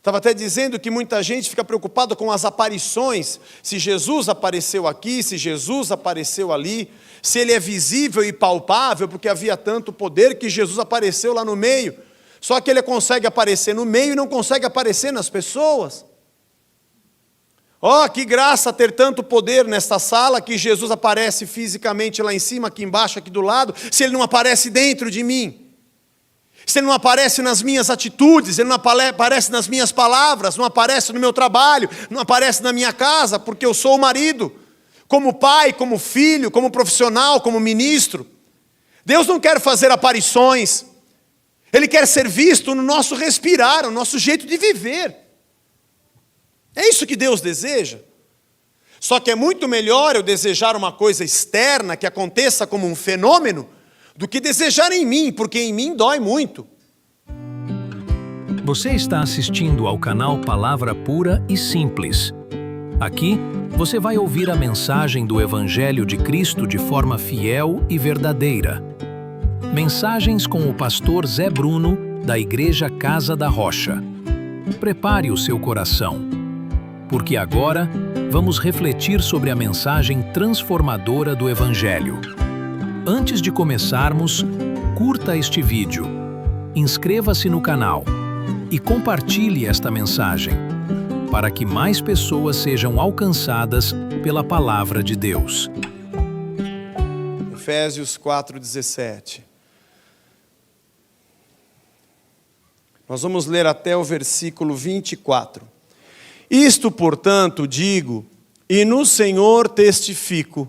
Estava até dizendo que muita gente fica preocupada com as aparições, se Jesus apareceu aqui, se Jesus apareceu ali, se ele é visível e palpável, porque havia tanto poder que Jesus apareceu lá no meio. Só que ele consegue aparecer no meio e não consegue aparecer nas pessoas. Que graça ter tanto poder nesta sala, que Jesus aparece fisicamente lá em cima, aqui embaixo, aqui do lado, se ele não aparece dentro de mim. Se ele não aparece nas minhas atitudes, ele não aparece nas minhas palavras, não aparece no meu trabalho, não aparece na minha casa, porque eu sou o marido, como pai, como filho, como profissional, como ministro. Deus não quer fazer aparições, Ele quer ser visto no nosso respirar, no nosso jeito de viver. É isso que Deus deseja. Só que é muito melhor eu desejar uma coisa externa, que aconteça como um fenômeno, do que desejar em mim, porque em mim dói muito. Você está assistindo ao canal Palavra Pura e Simples. Aqui, você vai ouvir a mensagem do Evangelho de Cristo de forma fiel e verdadeira. Mensagens com o pastor Zé Bruno, da Igreja Casa da Rocha. Prepare o seu coração, porque agora vamos refletir sobre a mensagem transformadora do Evangelho. Antes de começarmos, curta este vídeo, inscreva-se no canal e compartilhe esta mensagem, para que mais pessoas sejam alcançadas pela Palavra de Deus. Efésios 4:17. Nós vamos ler até o versículo 24. Isto, portanto, digo, e no Senhor testifico,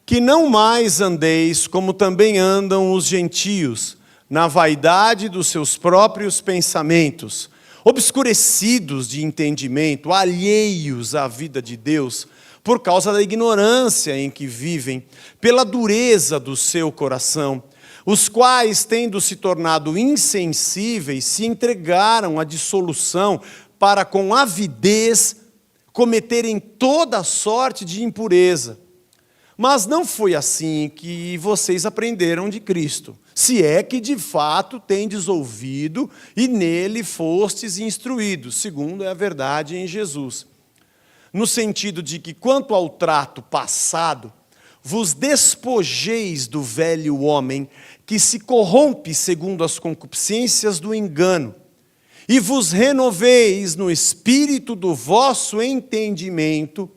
que não mais andeis como também andam os gentios, na vaidade dos seus próprios pensamentos, obscurecidos de entendimento, alheios à vida de Deus, por causa da ignorância em que vivem, pela dureza do seu coração, os quais, tendo se tornado insensíveis, se entregaram à dissolução para com avidez cometerem toda sorte de impureza. Mas não foi assim que vocês aprenderam de Cristo, se é que de fato tendes ouvido e nele fostes instruídos, segundo é a verdade em Jesus. No sentido de que, quanto ao trato passado, vos despojeis do velho homem, que se corrompe segundo as concupiscências do engano, e vos renoveis no espírito do vosso entendimento,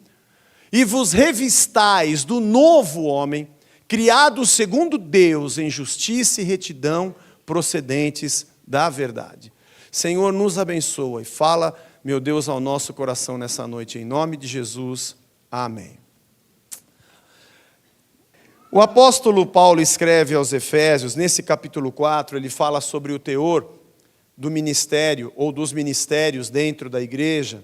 e vos revistais do novo homem, criado segundo Deus em justiça e retidão, procedentes da verdade. Senhor, nos abençoa e fala, meu Deus, ao nosso coração nessa noite, em nome de Jesus. Amém. O apóstolo Paulo escreve aos Efésios, nesse capítulo 4, ele fala sobre o teor do ministério, ou dos ministérios dentro da igreja,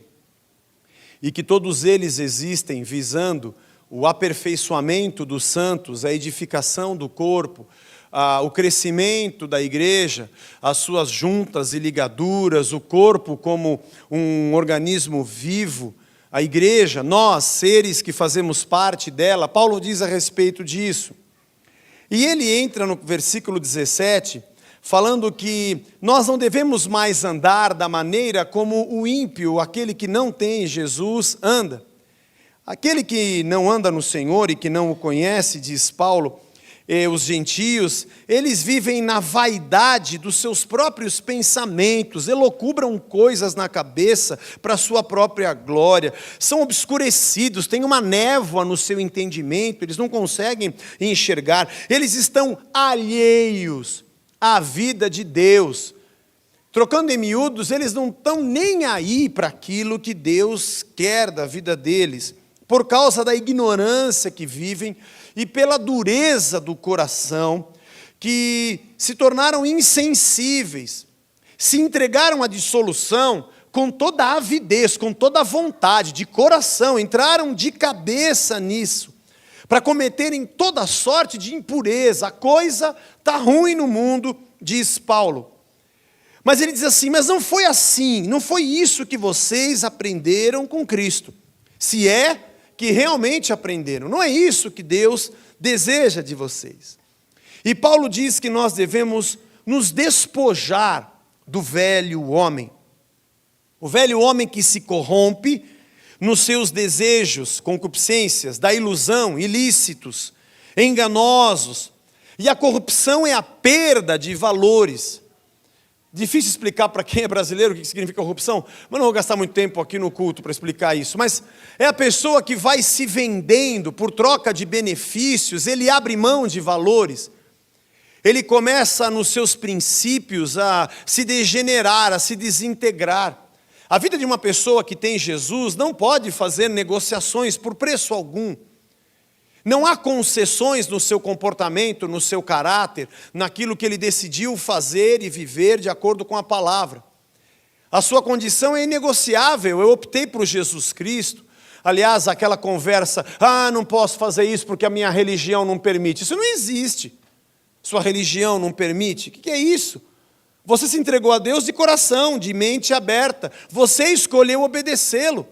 e que todos eles existem visando o aperfeiçoamento dos santos, a edificação do corpo, o crescimento da igreja, as suas juntas e ligaduras, o corpo como um organismo vivo, a igreja, nós, seres que fazemos parte dela. Paulo diz a respeito disso. E ele entra no versículo 17, falando que nós não devemos mais andar da maneira como o ímpio, aquele que não tem Jesus, anda. Aquele que não anda no Senhor e que não o conhece, diz Paulo, os gentios, eles vivem na vaidade dos seus próprios pensamentos, elocubram coisas na cabeça para a sua própria glória, são obscurecidos, têm uma névoa no seu entendimento, eles não conseguem enxergar, eles estão alheios à vida de Deus. Trocando em miúdos, eles não estão nem aí para aquilo que Deus quer da vida deles, por causa da ignorância que vivem e pela dureza do coração, que se tornaram insensíveis, se entregaram à dissolução com toda a avidez, com toda a vontade, de coração, entraram de cabeça nisso, para cometerem toda sorte de impureza. A coisa está ruim no mundo, diz Paulo. Mas ele diz assim, mas não foi assim, não foi isso que vocês aprenderam com Cristo. Se é que realmente aprenderam. Não é isso que Deus deseja de vocês. E Paulo diz que nós devemos nos despojar do velho homem. O velho homem que se corrompe nos seus desejos, concupiscências, da ilusão, ilícitos, enganosos. E a corrupção é a perda de valores. Difícil explicar para quem é brasileiro o que significa corrupção, mas não vou gastar muito tempo aqui no culto para explicar isso. Mas é a pessoa que vai se vendendo por troca de benefícios, ele abre mão de valores. Ele começa nos seus princípios a se degenerar, a se desintegrar. A vida de uma pessoa que tem Jesus não pode fazer negociações por preço algum. Não há concessões no seu comportamento, no seu caráter, naquilo que ele decidiu fazer e viver de acordo com a palavra. A sua condição é inegociável. Eu optei por Jesus Cristo. Aliás, aquela conversa, não posso fazer isso porque a minha religião não permite. Isso não existe. Sua religião não permite? O que é isso? Você se entregou a Deus de coração, de mente aberta. Você escolheu obedecê-lo.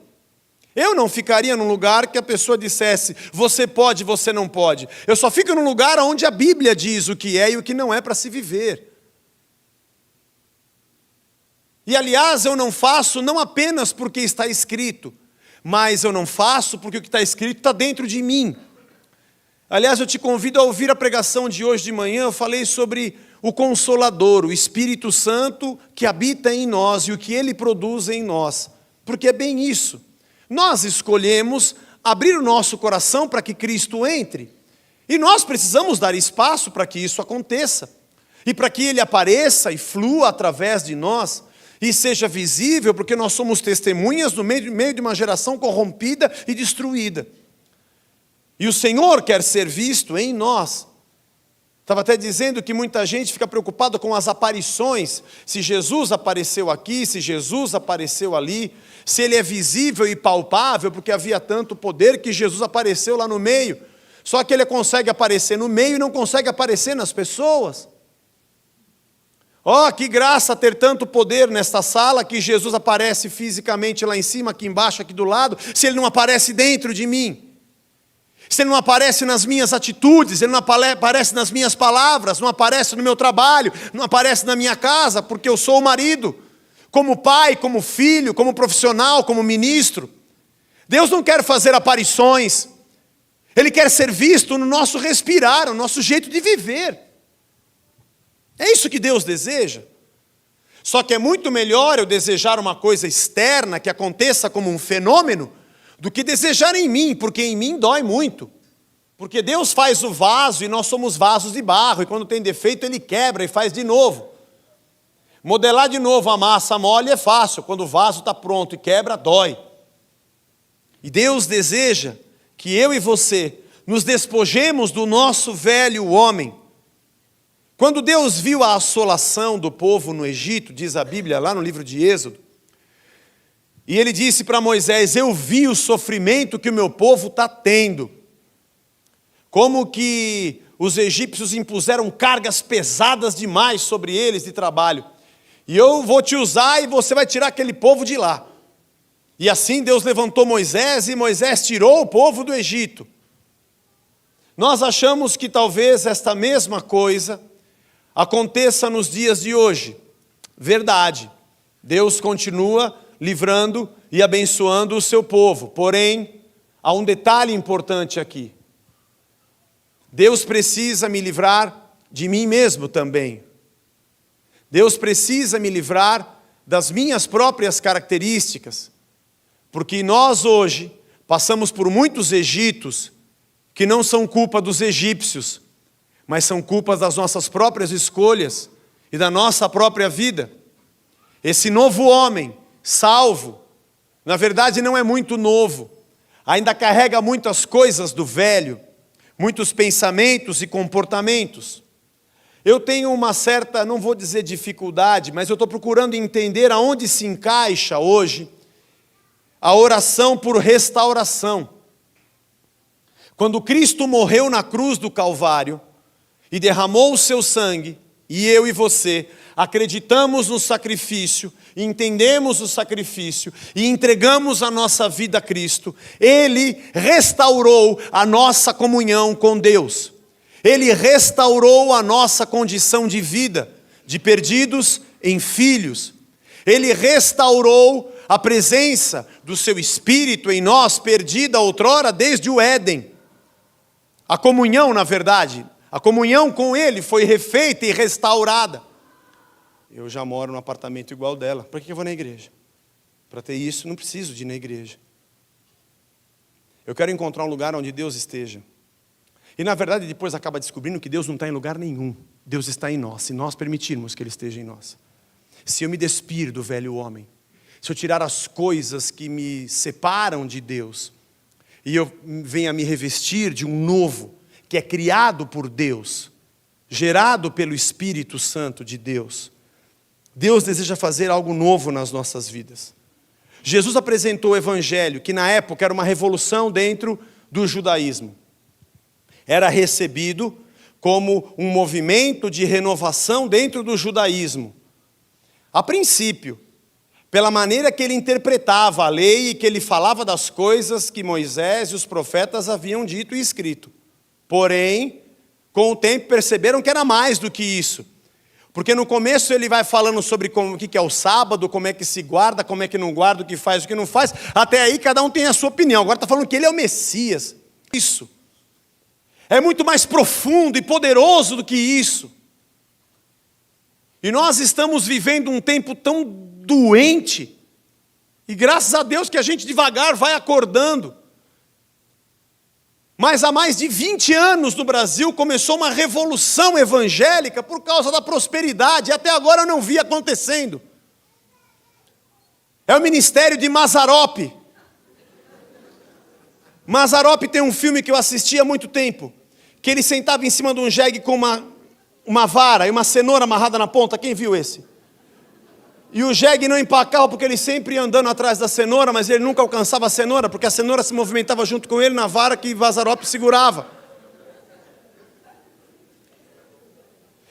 Eu não ficaria num lugar que a pessoa dissesse, você pode, você não pode. Eu só fico num lugar onde a Bíblia diz o que é e o que não é para se viver. E aliás, eu não faço não apenas porque está escrito, mas eu não faço porque o que está escrito está dentro de mim. Aliás, eu te convido a ouvir a pregação de hoje de manhã. Eu falei sobre o Consolador, o Espírito Santo que habita em nós e o que Ele produz em nós. Porque é bem isso. Nós escolhemos abrir o nosso coração para que Cristo entre. E nós precisamos dar espaço para que isso aconteça. E para que Ele apareça e flua através de nós. E seja visível, porque nós somos testemunhas no meio de uma geração corrompida e destruída. E o Senhor quer ser visto em nós. Estava até dizendo que muita gente fica preocupada com as aparições. Se Jesus apareceu aqui, se Jesus apareceu ali. Se Ele é visível e palpável, porque havia tanto poder que Jesus apareceu lá no meio. Só que Ele consegue aparecer no meio e não consegue aparecer nas pessoas. Que graça ter tanto poder nesta sala, que Jesus aparece fisicamente lá em cima, aqui embaixo, aqui do lado, se Ele não aparece dentro de mim. Se Ele não aparece nas minhas atitudes, Ele não aparece nas minhas palavras, não aparece no meu trabalho, não aparece na minha casa, porque eu sou o marido, como pai, como filho, como profissional, como ministro. Deus não quer fazer aparições, Ele quer ser visto no nosso respirar, no nosso jeito de viver. É isso que Deus deseja. Só que é muito melhor eu desejar uma coisa externa que aconteça como um fenômeno, do que desejar em mim, porque em mim dói muito. Porque Deus faz o vaso e nós somos vasos de barro, e quando tem defeito Ele quebra e faz de novo. Modelar de novo a massa mole é fácil, quando o vaso está pronto e quebra, dói. E Deus deseja que eu e você nos despojemos do nosso velho homem. Quando Deus viu a assolação do povo no Egito, diz a Bíblia lá no livro de Êxodo, e Ele disse para Moisés, eu vi o sofrimento que o meu povo está tendo. Como que os egípcios impuseram cargas pesadas demais sobre eles de trabalho. E eu vou te usar e você vai tirar aquele povo de lá. E assim Deus levantou Moisés e Moisés tirou o povo do Egito. Nós achamos que talvez esta mesma coisa aconteça nos dias de hoje. Verdade. Deus continua livrando e abençoando o seu povo. Porém, há um detalhe importante aqui. Deus precisa me livrar de mim mesmo também. Deus precisa me livrar das minhas próprias características. Porque nós hoje passamos por muitos Egitos que não são culpa dos egípcios, mas são culpas das nossas próprias escolhas e da nossa própria vida. Esse novo homem salvo, na verdade não é muito novo, ainda carrega muitas coisas do velho, muitos pensamentos e comportamentos. Eu tenho uma certa, não vou dizer dificuldade, mas eu estou procurando entender aonde se encaixa hoje a oração por restauração. Quando Cristo morreu na cruz do Calvário e derramou o seu sangue, e eu e você acreditamos no sacrifício, entendemos o sacrifício e entregamos a nossa vida a Cristo, Ele restaurou a nossa comunhão com Deus. Ele restaurou a nossa condição de vida, de perdidos em filhos. Ele restaurou a presença do seu Espírito em nós, perdida outrora desde o Éden. A comunhão, na verdade, a comunhão com Ele foi refeita e restaurada. Eu já moro num apartamento igual dela. Para que eu vou na igreja? Para ter isso, não preciso de ir na igreja. Eu quero encontrar um lugar onde Deus esteja. E na verdade depois acaba descobrindo que Deus não está em lugar nenhum. Deus está em nós, se nós permitirmos que Ele esteja em nós. Se eu me despir do velho homem, se eu tirar as coisas que me separam de Deus, e eu venha me revestir de um novo, que é criado por Deus, gerado pelo Espírito Santo de Deus, Deus deseja fazer algo novo nas nossas vidas. Jesus apresentou o Evangelho, que na época era uma revolução dentro do judaísmo. Era recebido como um movimento de renovação dentro do judaísmo. A princípio, pela maneira que ele interpretava a lei e que ele falava das coisas que Moisés e os profetas haviam dito e escrito. Porém, com o tempo perceberam que era mais do que isso. Porque no começo ele vai falando sobre o que é o sábado, como é que se guarda, como é que não guarda, o que faz, o que não faz. Até aí cada um tem a sua opinião. Agora está falando que ele é o Messias. Isso é muito mais profundo e poderoso do que isso. E nós estamos vivendo um tempo tão doente. E graças a Deus que a gente devagar vai acordando. Mas há mais de 20 anos no Brasil começou uma revolução evangélica por causa da prosperidade. E até agora eu não vi acontecendo. É o ministério de Mazzaropi. Mazzaropi tem um filme que eu assisti há muito tempo. Que ele sentava em cima de um jegue com uma vara e uma cenoura amarrada na ponta. Quem viu esse? E o jegue não empacava porque ele sempre ia andando atrás da cenoura, mas ele nunca alcançava a cenoura, porque a cenoura se movimentava junto com ele na vara que Mazzaropi segurava.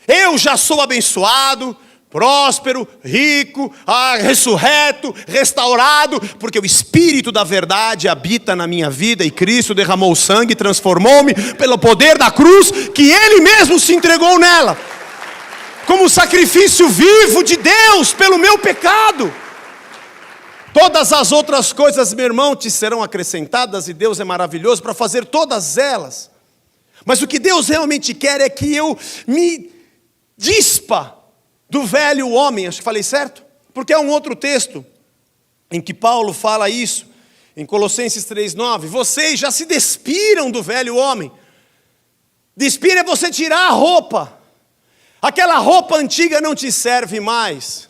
Eu já sou abençoado, próspero, rico, ressurreto, restaurado, porque o Espírito da verdade habita na minha vida e Cristo derramou o sangue e transformou-me pelo poder da cruz que Ele mesmo se entregou nela. Como sacrifício vivo de Deus pelo meu pecado. Todas as outras coisas, meu irmão, te serão acrescentadas, e Deus é maravilhoso para fazer todas elas. Mas o que Deus realmente quer é que eu me dispa do velho homem. Acho que falei certo? Porque há um outro texto em que Paulo fala isso, em Colossenses 3,9. Vocês já se despiram do velho homem. Despir é você tirar a roupa. Aquela roupa antiga não te serve mais.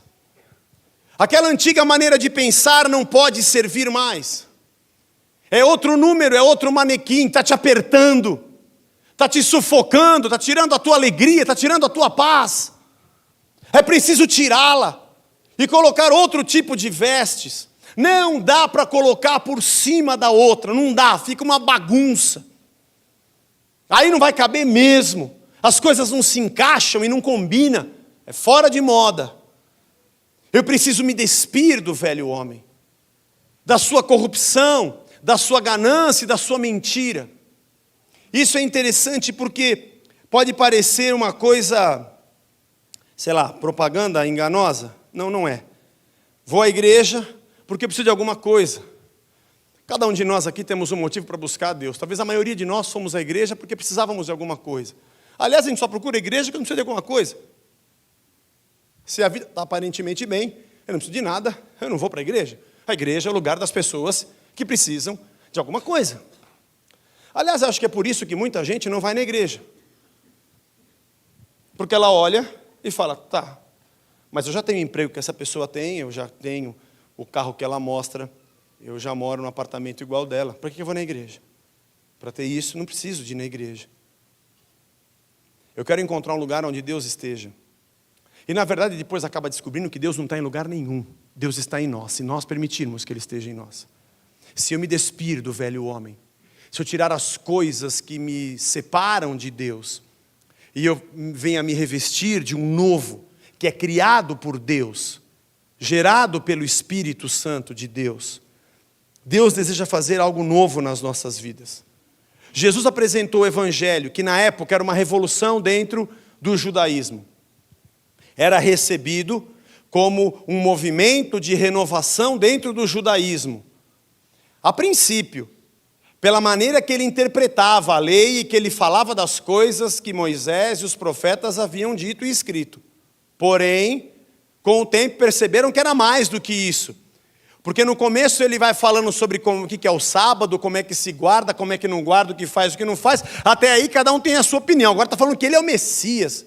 Aquela antiga maneira de pensar não pode servir mais. É outro número, é outro manequim, está te apertando, está te sufocando, está tirando a tua alegria, está tirando a tua paz. É preciso tirá-la e colocar outro tipo de vestes. Não dá para colocar por cima da outra, não dá, fica uma bagunça. Aí não vai caber mesmo. As coisas não se encaixam e não combinam. É fora de moda. Eu preciso me despir do velho homem. Da sua corrupção, da sua ganância e da sua mentira. Isso é interessante porque pode parecer uma coisa, sei lá, propaganda enganosa. Não, não é. Vou à igreja porque eu preciso de alguma coisa. Cada um de nós aqui temos um motivo para buscar a Deus. Talvez a maioria de nós fomos à igreja porque precisávamos de alguma coisa. Aliás, a gente só procura a igreja porque não precisa de alguma coisa. Se a vida está aparentemente bem, eu não preciso de nada, eu não vou para a igreja. A igreja é o lugar das pessoas que precisam de alguma coisa. Aliás, acho que é por isso que muita gente não vai na igreja. Porque ela olha e fala, tá, mas eu já tenho o emprego que essa pessoa tem, eu já tenho o carro que ela mostra, eu já moro num apartamento igual dela. Para que eu vou na igreja? Para ter isso, não preciso de ir na igreja. Eu quero encontrar um lugar onde Deus esteja. E na verdade depois acaba descobrindo que Deus não está em lugar nenhum. Deus está em nós, se nós permitirmos que Ele esteja em nós. Se eu me despir do velho homem, se eu tirar as coisas que me separam de Deus, e eu venha me revestir de um novo, que é criado por Deus, gerado pelo Espírito Santo de Deus, Deus deseja fazer algo novo nas nossas vidas. Jesus apresentou o Evangelho, que na época era uma revolução dentro do judaísmo. Era recebido como um movimento de renovação dentro do judaísmo. A princípio, pela maneira que ele interpretava a lei e que ele falava das coisas que Moisés e os profetas haviam dito e escrito. Porém, com o tempo perceberam que era mais do que isso. Porque no começo ele vai falando sobre o que é o sábado, como é que se guarda, como é que não guarda, o que faz, o que não faz. Até aí cada um tem a sua opinião. Agora está falando que ele é o Messias,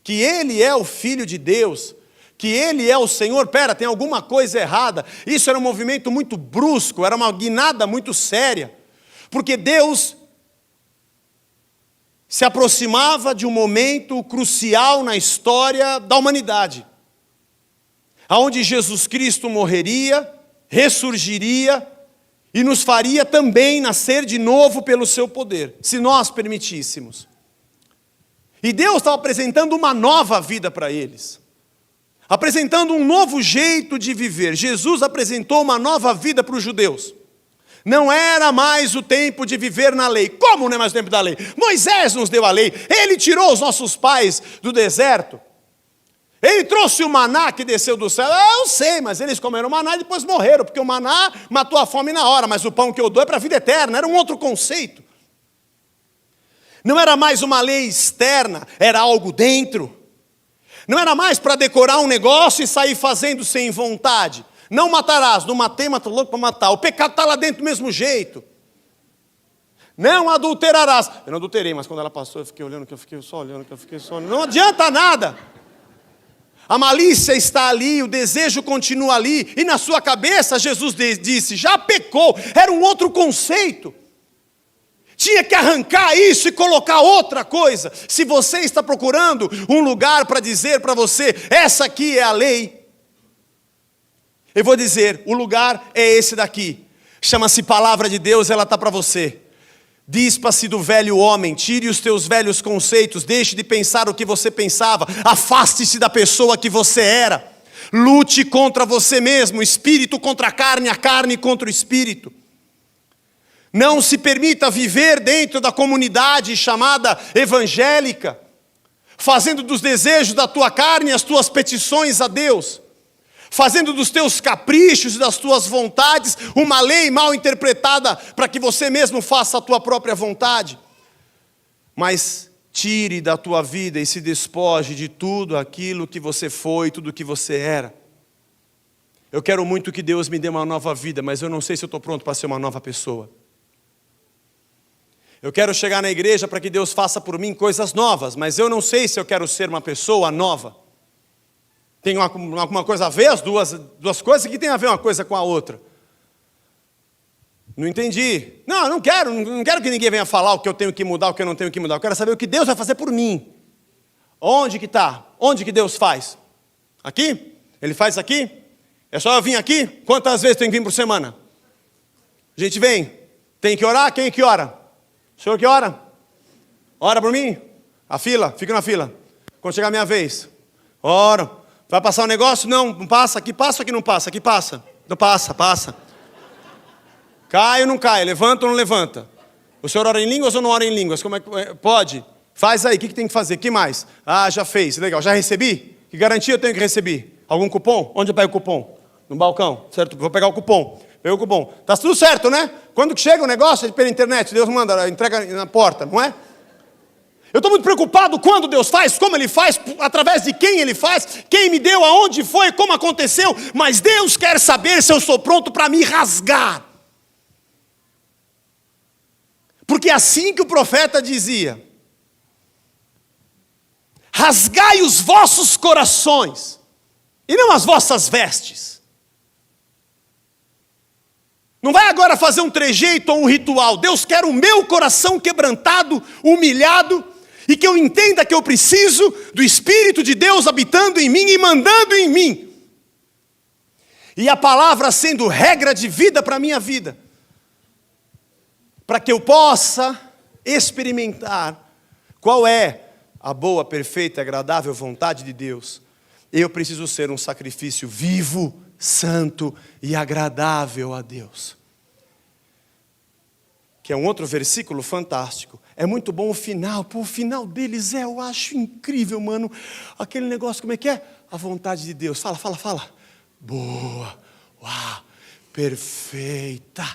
que ele é o Filho de Deus, que ele é o Senhor. Pera, tem alguma coisa errada. Isso era um movimento muito brusco, era uma guinada muito séria. Porque Deus se aproximava de um momento crucial na história da humanidade, onde Jesus Cristo morreria, ressurgiria e nos faria também nascer de novo pelo seu poder, se nós permitíssemos. E Deus estava apresentando uma nova vida para eles, apresentando um novo jeito de viver. Jesus apresentou uma nova vida para os judeus. Não era mais o tempo de viver na lei. Como não é mais o tempo da lei? Moisés nos deu a lei. Ele tirou os nossos pais do deserto. Ele trouxe o maná que desceu do céu. Eu sei, mas eles comeram maná e depois morreram, porque o maná matou a fome na hora, mas o pão que eu dou é para a vida eterna. Era um outro conceito. Não era mais uma lei externa, era algo dentro. Não era mais para decorar um negócio e sair fazendo sem vontade. Não matarás, não matei, mas estou louco para matar. O pecado está lá dentro do mesmo jeito. Não adulterarás. Eu não adulterei, mas quando ela passou, eu fiquei olhando, Não adianta nada. A malícia está ali, o desejo continua ali. E na sua cabeça, Jesus disse, já pecou. Era um outro conceito. Tinha que arrancar isso e colocar outra coisa. Se você está procurando um lugar para dizer para você, essa aqui é a lei, eu vou dizer, o lugar é esse daqui. Chama-se Palavra de Deus, ela está para você. Dispa-se do velho homem, tire os teus velhos conceitos, deixe de pensar o que você pensava, afaste-se da pessoa que você era. Lute contra você mesmo, espírito contra a carne contra o espírito. Não se permita viver dentro da comunidade chamada evangélica, fazendo dos desejos da tua carne as tuas petições a Deus, fazendo dos teus caprichos e das tuas vontades uma lei mal interpretada para que você mesmo faça a tua própria vontade. Mas tire da tua vida e se despoje de tudo aquilo que você foi, tudo que você era. Eu quero muito que Deus me dê uma nova vida, mas eu não sei se eu estou pronto para ser uma nova pessoa. Eu quero chegar na igreja para que Deus faça por mim coisas novas, mas eu não sei se eu quero ser uma pessoa nova. Tem alguma coisa a ver as duas coisas? Que tem a ver uma coisa com a outra? Não entendi. Não, não quero que ninguém venha falar o que eu tenho que mudar, o que eu não tenho que mudar. Eu quero saber o que Deus vai fazer por mim. Onde que está? Onde que Deus faz? Aqui? Ele faz aqui? É só eu vir aqui? Quantas vezes tem que vir por semana? A gente vem. Tem que orar? Quem que ora? O senhor que ora? Ora por mim? A fila? Fica na fila. Quando chegar a minha vez. Oro. Vai passar um negócio? Não passa. Aqui passa ou aqui não passa? Aqui passa. Não passa, passa. Cai ou não cai? Levanta ou não levanta? O senhor ora em línguas ou não ora em línguas? Como é que pode? Faz aí. O que tem que fazer? O que mais? Ah, já fez. Legal. Já recebi? Que garantia eu tenho que receber? Algum cupom? Onde eu pego o cupom? No balcão. Certo? Vou pegar o cupom. Pega o cupom. Tá tudo certo, né? Quando que chega o negócio, pela internet, Deus manda, entrega na porta, não é? Eu estou muito preocupado quando Deus faz, como Ele faz, através de quem Ele faz, quem me deu, aonde foi, como aconteceu, mas Deus quer saber se eu sou pronto para me rasgar. Porque é assim que o profeta dizia: rasgai os vossos corações, e não as vossas vestes. Não vai agora fazer um trejeito ou um ritual. Deus quer o meu coração quebrantado, humilhado, e que eu entenda que eu preciso do Espírito de Deus habitando em mim e mandando em mim. E a palavra sendo regra de vida para a minha vida. Para que eu possa experimentar qual é a boa, perfeita e agradável vontade de Deus. Eu preciso ser um sacrifício vivo, santo e agradável a Deus. que é um outro versículo fantástico. É muito bom o final. Pô, o final deles eu acho incrível, mano. Aquele negócio, como é que é? A vontade de Deus. Fala. Boa, uau, perfeita,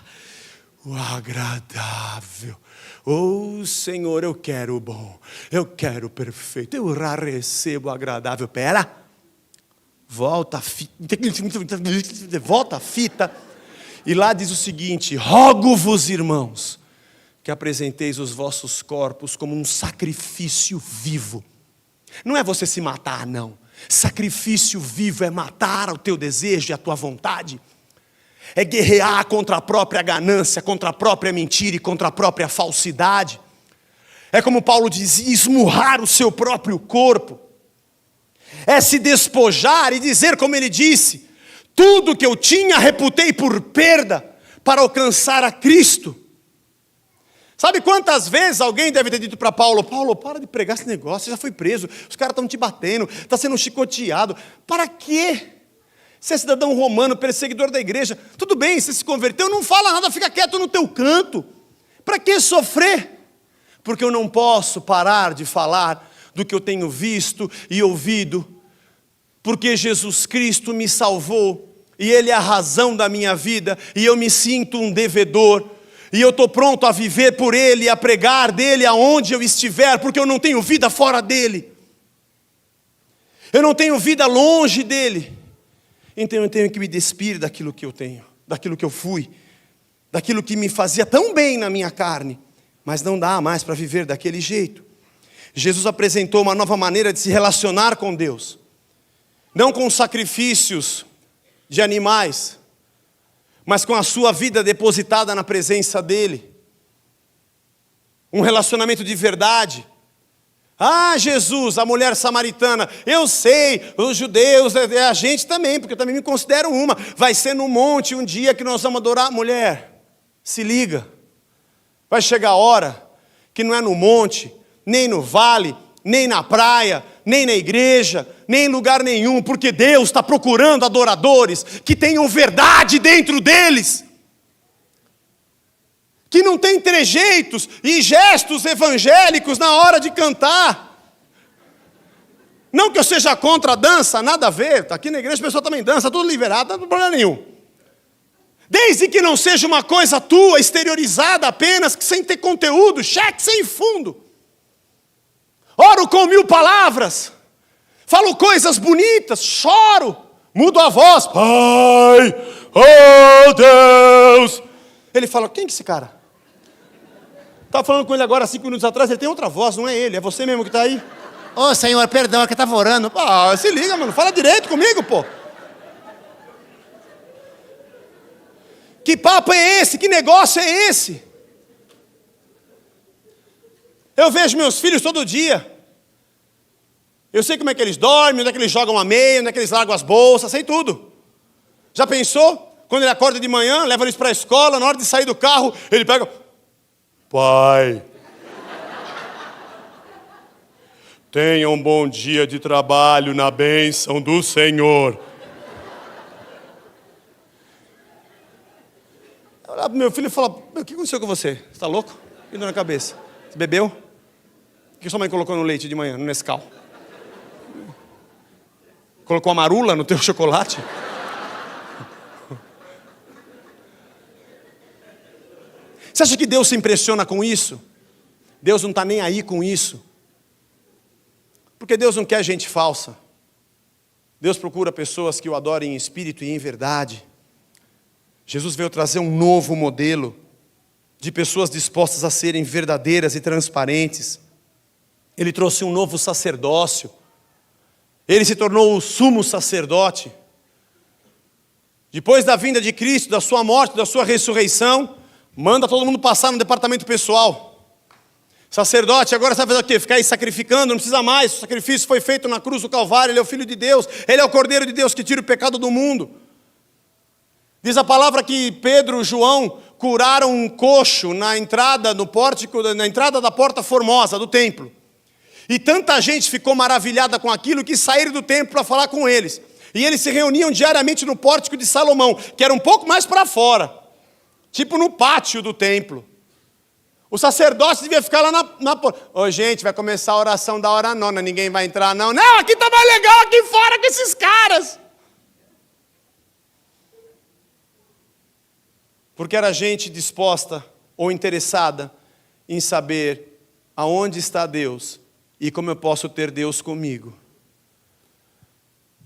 agradável. Oh, Senhor, eu quero o bom, eu quero o perfeito, eu já recebo o agradável. Pera, volta a fita. E lá diz o seguinte: rogo-vos, irmãos, que apresenteis os vossos corpos como um sacrifício vivo. Não é você se matar, não. Sacrifício vivo é matar o teu desejo e a tua vontade. É guerrear contra a própria ganância, contra a própria mentira e contra a própria falsidade. É como Paulo dizia, esmurrar o seu próprio corpo. É se despojar e dizer como ele disse: tudo que eu tinha reputei por perda para alcançar a Cristo. Sabe quantas vezes alguém deve ter dito para Paulo: Paulo, para de pregar esse negócio, você já foi preso, os caras estão te batendo, está sendo chicoteado. Para quê? Você é cidadão romano, perseguidor da igreja. Tudo bem, você se converteu, não fala nada, fica quieto no teu canto. Para que sofrer? Porque eu não posso parar de falar do que eu tenho visto e ouvido. Porque Jesus Cristo me salvou, e Ele é a razão da minha vida, e eu me sinto um devedor. E eu estou pronto a viver por Ele, a pregar dEle aonde eu estiver, porque eu não tenho vida fora dEle. Eu não tenho vida longe dEle. Então eu tenho que me despir daquilo que eu tenho, daquilo que eu fui, daquilo que me fazia tão bem na minha carne, mas não dá mais para viver daquele jeito. Jesus apresentou uma nova maneira de se relacionar com Deus. Não com sacrifícios de animais, mas com a sua vida depositada na presença dEle. Um relacionamento de verdade. Ah, Jesus, a mulher samaritana, eu sei, os judeus, a gente também, porque eu também me considero uma. Vai ser no monte um dia que nós vamos adorar. Mulher, se liga. Vai chegar a hora que não é no monte, nem no vale, nem na praia, nem na igreja, nem em lugar nenhum, porque Deus está procurando adoradores que tenham verdade dentro deles, que não tem trejeitos e gestos evangélicos na hora de cantar. Não que eu seja contra a dança, nada a ver, está aqui na igreja, o pessoal também dança, tudo liberado, não tem problema nenhum. Desde que não seja uma coisa tua, exteriorizada apenas, sem ter conteúdo, cheque sem fundo. Oro com 1000 palavras, falo coisas bonitas, choro, mudo a voz. Pai, oh Deus. Ele fala: quem que é esse cara? Estava falando com ele agora 5 minutos atrás, ele tem outra voz, não é ele, é você mesmo que está aí. Ô Senhor, perdão, é que eu estava orando. Ah, se liga, mano, fala direito comigo, pô. Que papo é esse? Que negócio é esse? Eu vejo meus filhos todo dia. Eu sei como é que eles dormem, onde é que eles jogam a meia, onde é que eles largam as bolsas, sei tudo. Já pensou? Quando ele acorda de manhã, leva eles para a escola, na hora de sair do carro, ele pega: pai, tenha um bom dia de trabalho na bênção do Senhor. Eu olho pro meu filho e falo: o que aconteceu com você? Você está louco? Que dor na cabeça? Você bebeu? O que sua mãe colocou no leite de manhã, no Nescau? Colocou a marula no teu chocolate? Você acha que Deus se impressiona com isso? Deus não está nem aí com isso. Porque Deus não quer gente falsa. Deus procura pessoas que o adorem em espírito e em verdade. Jesus veio trazer um novo modelo de pessoas dispostas a serem verdadeiras e transparentes. Ele trouxe um novo sacerdócio. Ele se tornou o sumo sacerdote. Depois da vinda de Cristo, da sua morte, da sua ressurreição, manda todo mundo passar no departamento pessoal. Sacerdote, agora você vai fazer o quê? Ficar aí sacrificando, não precisa mais. O sacrifício foi feito na cruz do Calvário, Ele é o Filho de Deus, Ele é o Cordeiro de Deus que tira o pecado do mundo. Diz a palavra que Pedro e João curaram um coxo na entrada do pórtico, na entrada da porta formosa do templo. E tanta gente ficou maravilhada com aquilo que saíram do templo para falar com eles. E eles se reuniam diariamente no pórtico de Salomão, que era um pouco mais para fora, tipo no pátio do templo. O sacerdote devia ficar lá na porta. Ô, gente, vai começar a oração da hora nona, ninguém vai entrar não. Não, aqui tá mais legal, aqui fora com esses caras. Porque era gente disposta ou interessada em saber aonde está Deus e como eu posso ter Deus comigo.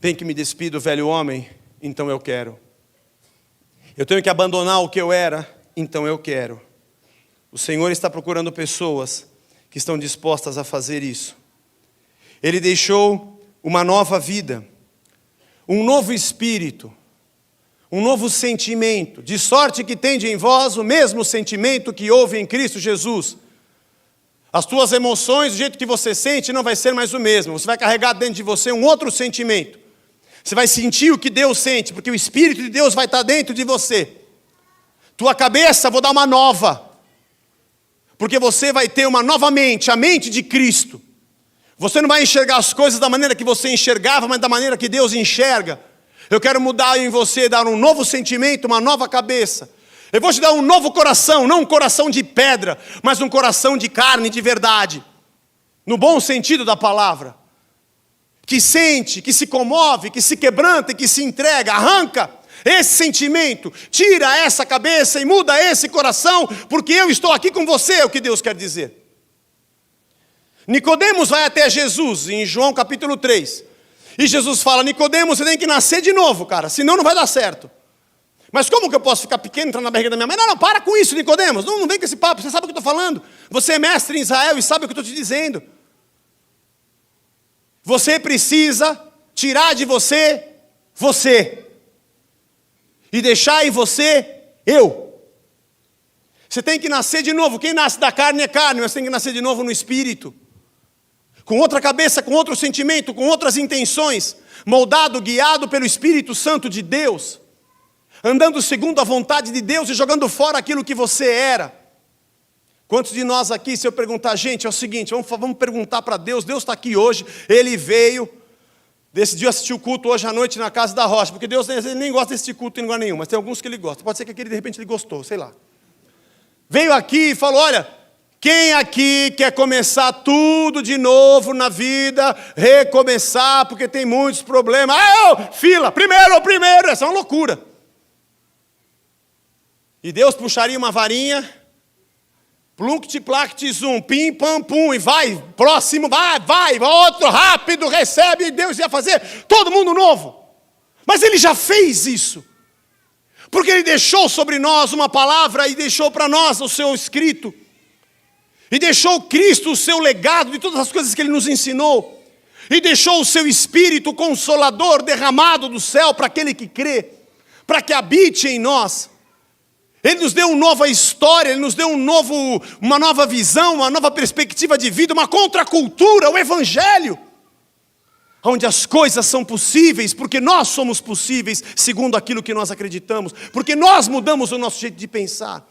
Tem que me despir do velho homem? Então eu quero. Eu tenho que abandonar o que eu era? Então eu quero. O Senhor está procurando pessoas que estão dispostas a fazer isso. Ele deixou uma nova vida, um novo espírito, um novo sentimento, de sorte que tende em vós o mesmo sentimento que houve em Cristo Jesus. As tuas emoções, do jeito que você sente, não vai ser mais o mesmo. Você vai carregar dentro de você um outro sentimento. Você vai sentir o que Deus sente, porque o Espírito de Deus vai estar dentro de você. Tua cabeça, vou dar uma nova. Porque você vai ter uma nova mente, a mente de Cristo. Você não vai enxergar as coisas da maneira que você enxergava, mas da maneira que Deus enxerga. Eu quero mudar em você, dar um novo sentimento, uma nova cabeça. Eu vou te dar um novo coração, não um coração de pedra, mas um coração de carne, de verdade. No bom sentido da palavra. Que sente, que se comove, que se quebranta e que se entrega, arranca esse sentimento, tira essa cabeça e muda esse coração, porque eu estou aqui com você, é o que Deus quer dizer. Nicodemos vai até Jesus, em João capítulo 3, e Jesus fala, Nicodemos, você tem que nascer de novo, cara, senão não vai dar certo. Mas como que eu posso ficar pequeno, entrar na barriga da minha mãe? Não, para com isso, Nicodemos, não vem com esse papo, você sabe o que eu estou falando. Você é mestre em Israel e sabe o que eu estou te dizendo. Você precisa tirar de você, e deixar em você, eu. Você tem que nascer de novo. Quem nasce da carne é carne, mas tem que nascer de novo no Espírito. Com outra cabeça, com outro sentimento, com outras intenções. Moldado, guiado pelo Espírito Santo de Deus. Andando segundo a vontade de Deus e jogando fora aquilo que você era. Quantos de nós aqui, se eu perguntar, gente, é o seguinte, vamos perguntar para Deus, Deus está aqui hoje, Ele veio, decidiu assistir o culto hoje à noite na casa da Rocha, porque Deus ele nem gosta desse culto em lugar nenhum, mas tem alguns que Ele gosta, pode ser que aquele de repente Ele gostou, sei lá. Veio aqui e falou, olha, quem aqui quer começar tudo de novo na vida, recomeçar, porque tem muitos problemas, fila, primeiro, essa é uma loucura. E Deus puxaria uma varinha, plunct, plact, zoom, pim, pam, pum, e vai, próximo, vai, outro, rápido, recebe, e Deus ia fazer todo mundo novo. Mas Ele já fez isso. Porque Ele deixou sobre nós uma palavra e deixou para nós o seu escrito. E deixou Cristo o seu legado de todas as coisas que Ele nos ensinou. E deixou o seu Espírito Consolador derramado do céu para aquele que crê, para que habite em nós. Ele nos deu uma nova história, Ele nos deu uma nova visão, uma nova perspectiva de vida, uma contracultura, o Evangelho. Onde as coisas são possíveis, porque nós somos possíveis, segundo aquilo que nós acreditamos. Porque nós mudamos o nosso jeito de pensar.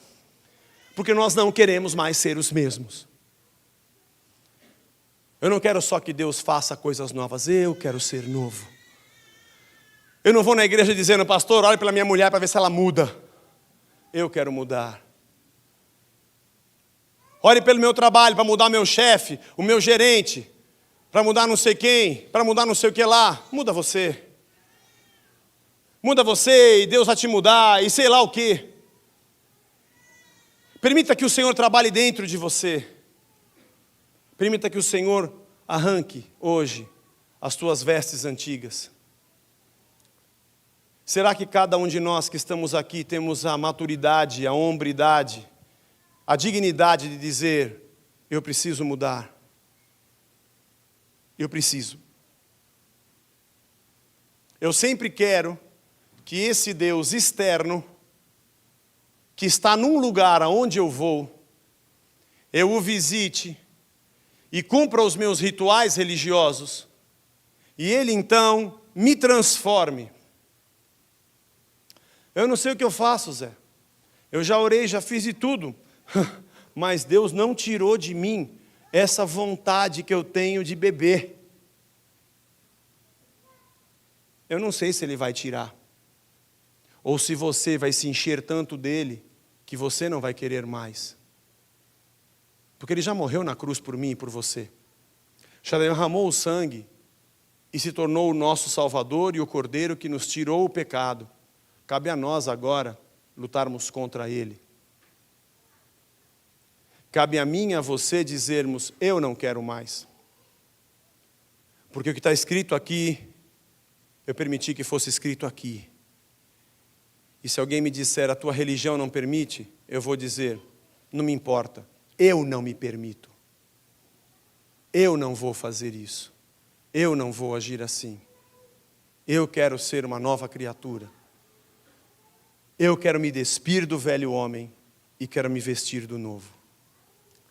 Porque nós não queremos mais ser os mesmos. Eu não quero só que Deus faça coisas novas, eu quero ser novo. Eu não vou na igreja dizendo, pastor, olhe pela minha mulher para ver se ela muda. Eu quero mudar. Olhe pelo meu trabalho para mudar meu chefe, o meu gerente, para mudar não sei quem, para mudar não sei o que lá. Muda você. Muda você e Deus vai te mudar e sei lá o quê. Permita que o Senhor trabalhe dentro de você. Permita que o Senhor arranque hoje as tuas vestes antigas. Será que cada um de nós que estamos aqui temos a maturidade, a hombridade, a dignidade de dizer, eu preciso mudar? Eu preciso. Eu sempre quero que esse Deus externo, que está num lugar aonde eu vou, eu o visite e cumpra os meus rituais religiosos, e Ele então me transforme. Eu não sei o que eu faço, Zé. Eu já orei, já fiz de tudo. Mas Deus não tirou de mim essa vontade que eu tenho de beber. Eu não sei se Ele vai tirar. Ou se você vai se encher tanto dele, que você não vai querer mais. Porque Ele já morreu na cruz por mim e por você. Já derramou o sangue e se tornou o nosso Salvador e o Cordeiro que nos tirou o pecado. Cabe a nós agora lutarmos contra Ele. Cabe a mim e a você dizermos, eu não quero mais. Porque o que está escrito aqui, eu permiti que fosse escrito aqui. E se alguém me disser, a tua religião não permite, eu vou dizer, não me importa, eu não me permito. Eu não vou fazer isso. Eu não vou agir assim. Eu quero ser uma nova criatura. Eu quero me despir do velho homem e quero me vestir do novo.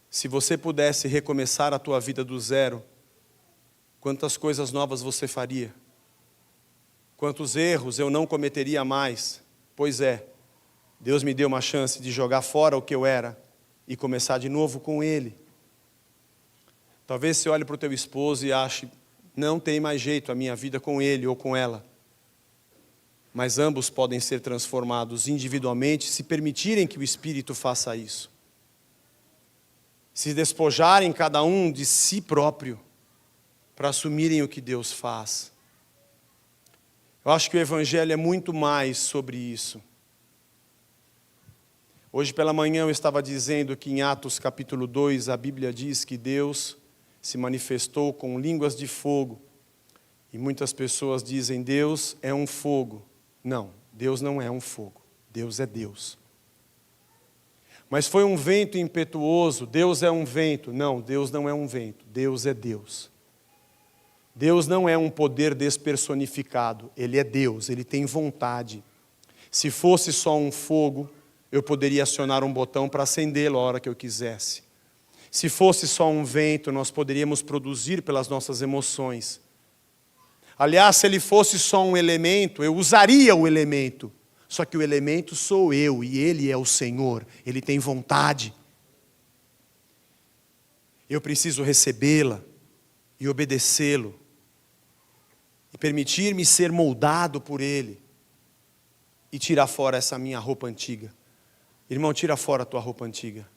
Se você pudesse recomeçar a tua vida do zero, quantas coisas novas você faria? Quantos erros eu não cometeria mais? Pois é, Deus me deu uma chance de jogar fora o que eu era e começar de novo com Ele. Talvez você olhe para o teu esposo e ache, não tem mais jeito a minha vida com ele ou com ela. Mas ambos podem ser transformados individualmente se permitirem que o Espírito faça isso. Se despojarem cada um de si próprio para assumirem o que Deus faz. Eu acho que o Evangelho é muito mais sobre isso. Hoje pela manhã eu estava dizendo que em Atos capítulo 2 a Bíblia diz que Deus se manifestou com línguas de fogo. E muitas pessoas dizem, Deus é um fogo. Não, Deus não é um fogo. Deus é Deus. Mas foi um vento impetuoso, Deus é um vento. Não, Deus não é um vento, Deus é Deus. Deus não é um poder despersonificado, Ele é Deus, Ele tem vontade. Se fosse só um fogo, eu poderia acionar um botão para acendê-lo a hora que eu quisesse. Se fosse só um vento, nós poderíamos produzir pelas nossas emoções. Aliás, se ele fosse só um elemento, eu usaria o elemento. Só que o elemento sou eu e Ele é o Senhor. Ele tem vontade. Eu preciso recebê-la e obedecê-lo. E permitir-me ser moldado por Ele. E tirar fora essa minha roupa antiga. Irmão, tira fora a tua roupa antiga.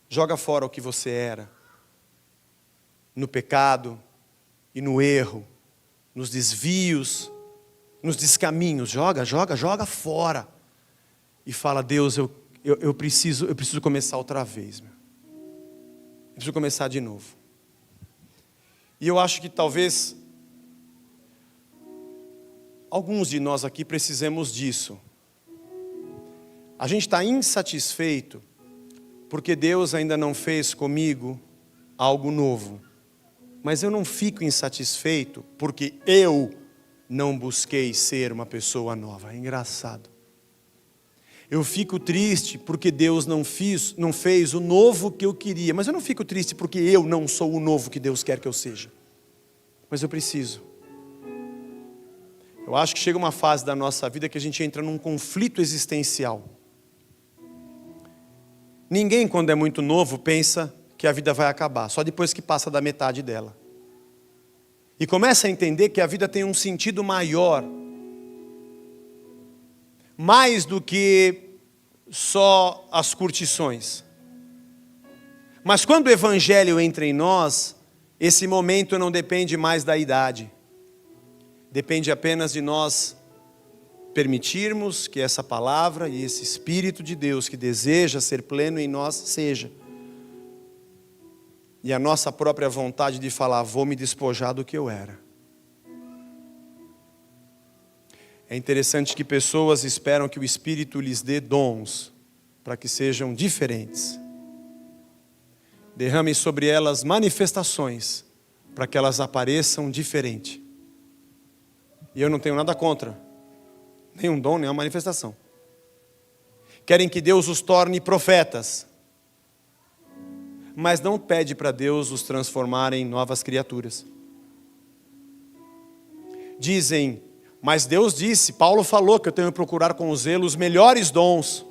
Joga fora o que você era. No pecado e no erro. Nos desvios, nos descaminhos. Joga fora. E fala, Deus, eu preciso começar outra vez. Meu. Eu preciso começar de novo. E eu acho que talvez alguns de nós aqui precisemos disso. A gente está insatisfeito porque Deus ainda não fez comigo algo novo. Mas eu não fico insatisfeito porque eu não busquei ser uma pessoa nova. É engraçado. Eu fico triste porque Deus não fez o novo que eu queria. Mas eu não fico triste porque eu não sou o novo que Deus quer que eu seja. Mas eu preciso. Eu acho que chega uma fase da nossa vida que a gente entra num conflito existencial. Ninguém, quando é muito novo, pensa que a vida vai acabar, só depois que passa da metade dela. E começa a entender que a vida tem um sentido maior, mais do que só as curtições. Mas quando o Evangelho entra em nós, esse momento não depende mais da idade. Depende apenas de nós permitirmos que essa palavra e esse Espírito de Deus que deseja ser pleno em nós seja. E a nossa própria vontade de falar, vou me despojar do que eu era. É interessante que pessoas esperam que o Espírito lhes dê dons, para que sejam diferentes. Derrame sobre elas manifestações, para que elas apareçam diferente. E eu não tenho nada contra, nenhum dom, nenhuma manifestação. Querem que Deus os torne profetas, mas não pede para Deus os transformar em novas criaturas. Dizem, mas Deus disse, Paulo falou que eu tenho que procurar com zelo os melhores dons.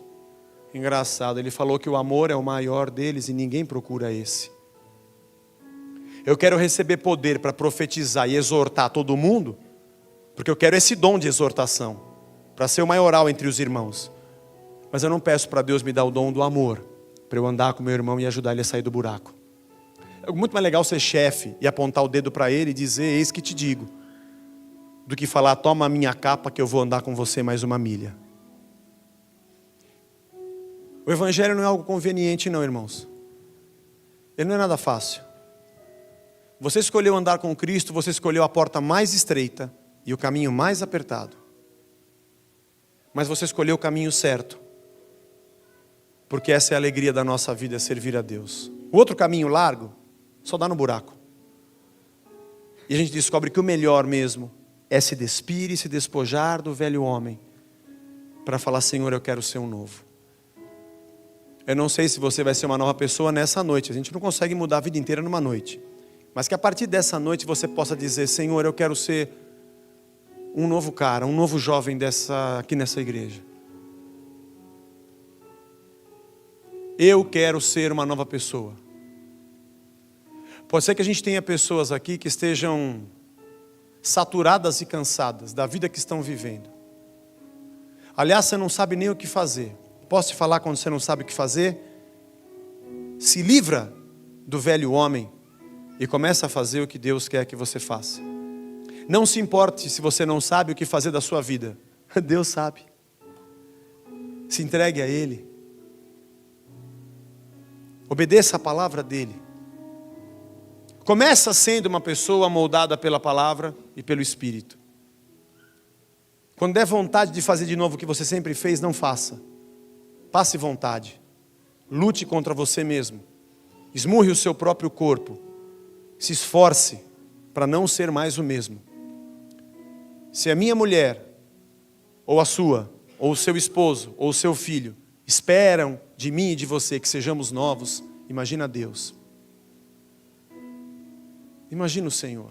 Engraçado, ele falou que o amor é o maior deles e ninguém procura esse. Eu quero receber poder para profetizar e exortar todo mundo, porque eu quero esse dom de exortação, para ser o maioral entre os irmãos. Mas eu não peço para Deus me dar o dom do amor, para eu andar com meu irmão e ajudar ele a sair do buraco. É muito mais legal ser chefe e apontar o dedo para ele e dizer, eis que te digo, do que falar, toma a minha capa que eu vou andar com você mais uma milha. O evangelho não é algo conveniente não, irmãos. Ele não é nada fácil. Você escolheu andar com Cristo, você escolheu a porta mais estreita e o caminho mais apertado. Mas você escolheu o caminho certo. Porque essa é a alegria da nossa vida, servir a Deus. O outro caminho largo, só dá no buraco. E a gente descobre que o melhor mesmo é se despir e se despojar do velho homem. Para falar, Senhor, eu quero ser um novo. Eu não sei se você vai ser uma nova pessoa nessa noite. A gente não consegue mudar a vida inteira numa noite. Mas que a partir dessa noite você possa dizer, Senhor, eu quero ser um novo cara, um novo jovem aqui nessa igreja. Eu quero ser uma nova pessoa. Pode ser que a gente tenha pessoas aqui que estejam saturadas e cansadas da vida que estão vivendo. Aliás, você não sabe nem o que fazer. Posso te falar quando você não sabe o que fazer? Se livra do velho homem e começa a fazer o que Deus quer que você faça. Não se importe se você não sabe o que fazer da sua vida. Deus sabe. Se entregue a Ele. Obedeça a palavra dEle. Começa sendo uma pessoa moldada pela palavra e pelo Espírito. Quando der vontade de fazer de novo o que você sempre fez, não faça. Passe vontade. Lute contra você mesmo. Esmurre o seu próprio corpo. Se esforce para não ser mais o mesmo. Se a minha mulher, ou a sua, ou o seu esposo, ou o seu filho, esperam de mim e de você que sejamos novos, imagina Deus. Imagina o Senhor.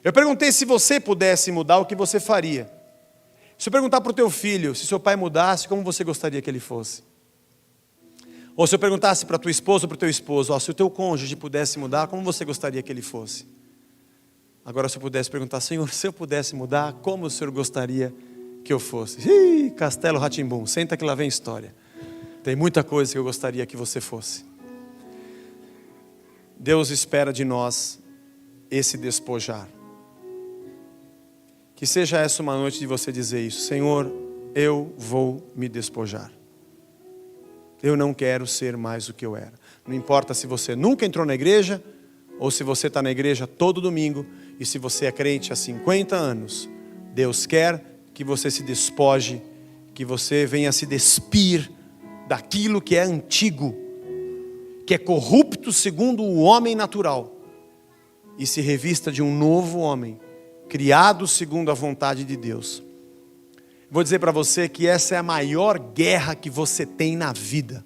Eu perguntei se você pudesse mudar, o que você faria? Se eu perguntar para o teu filho, se seu pai mudasse, como você gostaria que ele fosse? Ou se eu perguntasse para a tua esposa ou para o teu esposo, se o teu cônjuge pudesse mudar, como você gostaria que ele fosse? Agora se eu pudesse perguntar, Senhor, se eu pudesse mudar, como o Senhor gostaria que eu fosse? Castelo Rá-Tim-Bum, senta que lá vem história. Tem muita coisa que eu gostaria que você fosse. Deus espera de nós esse despojar. Que seja essa uma noite de você dizer isso, Senhor, eu vou me despojar. Eu não quero ser mais o que eu era. Não importa se você nunca entrou na igreja, ou se você está na igreja todo domingo, e se você é crente há 50 anos, Deus quer que você se despoje, que você venha se despir daquilo que é antigo, que é corrupto segundo o homem natural, e se revista de um novo homem, criado segundo a vontade de Deus. Vou dizer para você que essa é a maior guerra que você tem na vida.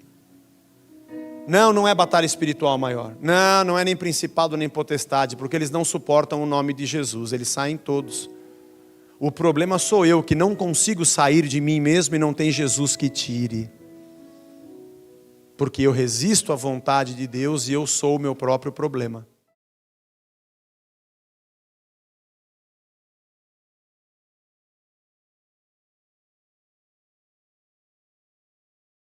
Não é batalha espiritual maior. Não é nem principado nem potestade, porque eles não suportam o nome de Jesus, eles saem todos. O problema sou eu, que não consigo sair de mim mesmo e não tem Jesus que tire. Porque eu resisto à vontade de Deus e eu sou o meu próprio problema.